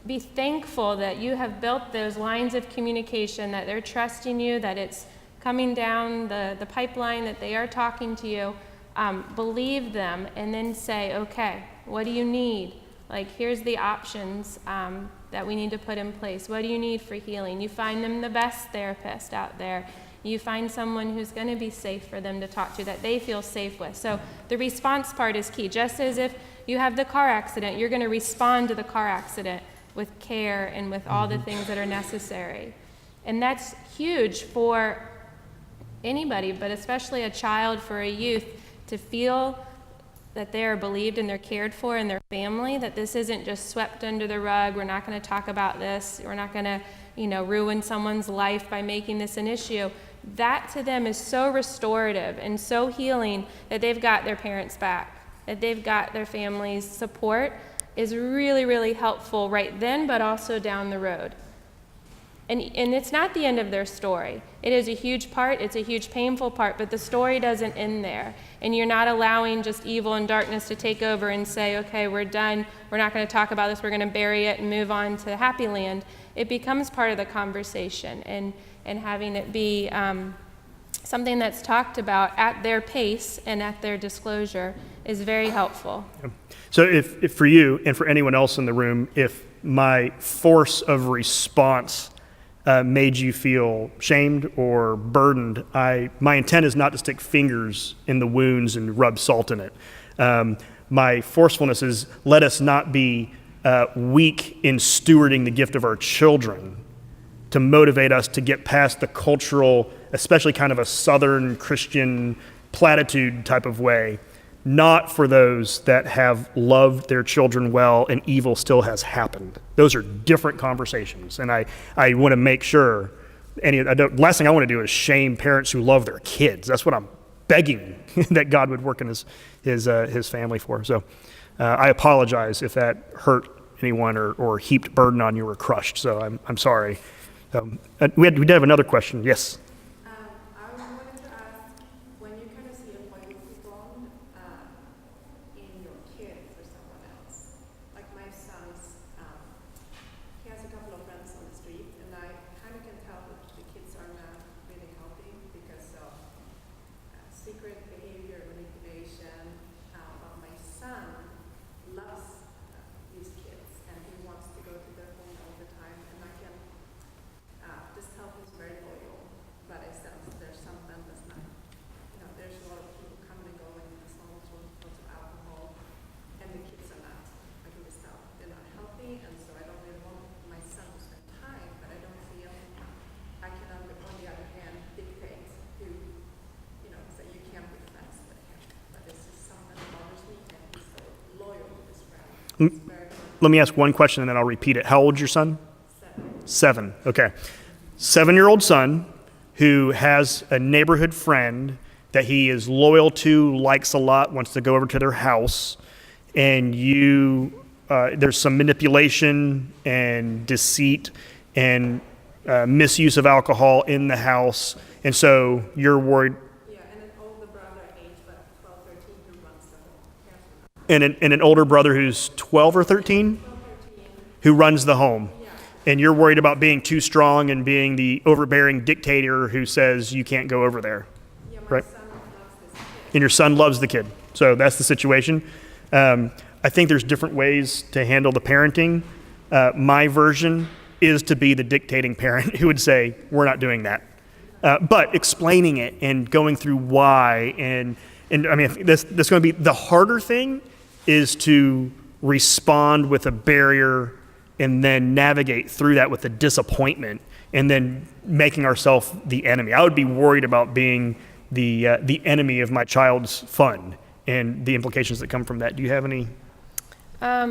be thankful that you have built those lines of communication, that they're trusting you, that it's coming down the pipeline, that they are talking to you. Believe them, and then say, okay, what do you need? Like, here's the options that we need to put in place. What do you need for healing? You find them the best therapist out there. You find someone who's going to be safe for them to talk to, that they feel safe with. So the response part is key. Just as if you have the car accident, you're going to respond to the car accident with care and with all the things that are necessary. And that's huge for anybody, but especially a child, for a youth, to feel that they are believed and they're cared for in their family, that this isn't just swept under the rug. We're not going to talk about this. We're not going to, ruin someone's life by making this an issue. That to them is so restorative and so healing, that they've got their parents back, that they've got their family's support, is really, really helpful right then, but also down the road. And it's not the end of their story. It is a huge part, it's a huge painful part, but the story doesn't end there. And you're not allowing just evil and darkness to take over and say, okay, we're done, we're not going to talk about this, we're going to bury it and move on to happy land. It becomes part of the conversation, and having it be something that's talked about at their pace and at their disclosure is very helpful. So if for you and for anyone else in the room, if my force of response made you feel shamed or burdened, my intent is not to stick fingers in the wounds and rub salt in it. My forcefulness is, let us not be weak in stewarding the gift of our children to motivate us to get past the cultural, especially kind of a Southern Christian platitude type of way, not for those that have loved their children well and evil still has happened. Those are different conversations, and I want to make sure. Last thing I want to do is shame parents who love their kids. That's what I'm begging that God would work in his family for. So I apologize if that hurt anyone or heaped burden on you or crushed. So I'm sorry. We did have another question. Yes. I wanted to ask, when you kind of see a loyalty bond in your kids or someone else, like my son's, he has a couple of friends on the street, and I kind of can tell that the kids are not really healthy because of secret behavior, manipulation, but my son loves these kids, and he wants to go to their home all the time, and I can just tell he's very loyal, but I sense there's something that's not, there's a lot of people coming and going, and there's lots of alcohol, and the kids are not, I can just tell, they're not healthy, and so I don't really want my son to spend time, but I don't feel I can, on the other hand, dictate who, say you can't be friends with him, but it's just something that bothers me, and he's so loyal to his friend. It's very Let me ask one question and then I'll repeat it. How old's your son? 7. Okay. 7-year-old son who has a neighborhood friend that he is loyal to, likes a lot, wants to go over to their house, and there's some manipulation and deceit and misuse of alcohol in the house, and so you're worried. Yeah, and an older brother, age 12, 13, who runs the home. And an older brother who's 12 or 13 who runs the home. And you're worried about being too strong and being the overbearing dictator who says you can't go over there. Yeah, my right? son loves this kid. And your son loves the kid. So that's the situation. I think there's different ways to handle the parenting. My version is to be the dictating parent who would say, we're not doing that. But explaining it and going through why. And I mean, that's going to be the harder thing, is to respond with a barrier and then navigate through that with the disappointment and then making ourselves the enemy. I would be worried about being the enemy of my child's fun and the implications that come from that. Do you have any? I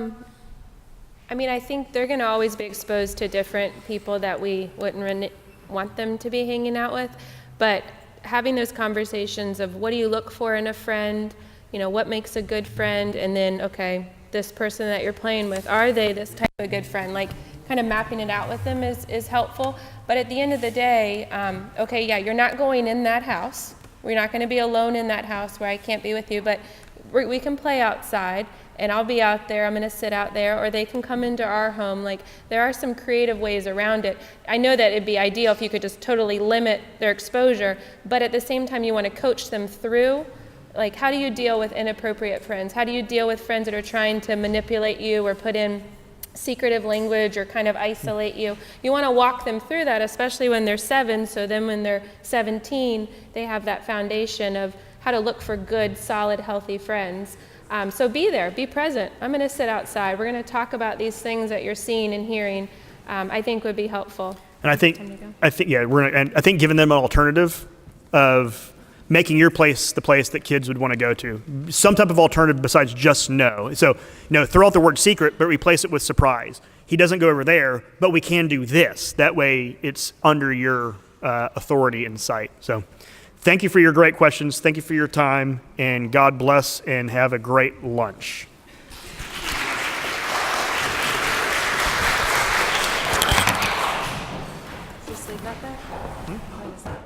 mean, I think they're going to always be exposed to different people that we wouldn't want them to be hanging out with, but having those conversations of what do you look for in a friend, what makes a good friend, and then, okay, this person that you're playing with, are they this type of good friend? Like, kind of mapping it out with them is helpful. But at the end of the day, okay, yeah, you're not going in that house. We're not going to be alone in that house where I can't be with you, but we can play outside, and I'll be out there, I'm going to sit out there, or they can come into our home. Like, there are some creative ways around it. I know that it'd be ideal if you could just totally limit their exposure, but at the same time you want to coach them through, like, how do you deal with inappropriate friends? How do you deal with friends that are trying to manipulate you or put in secretive language or kind of isolate you? You want to walk them through that, especially when they're 7, so then when they're 17, they have that foundation of how to look for good, solid, healthy friends. So be there, be present. I'm going to sit outside. We're going to talk about these things that you're seeing and hearing. I think would be helpful. And I think giving them an alternative of making your place the place that kids would want to go to, some type of alternative besides just no. So, throw out the word secret, but replace it with surprise. He doesn't go over there, but we can do this. That way, it's under your authority and sight. So. Thank you for your great questions. Thank you for your time, and God bless, and have a great lunch. Just leave that there?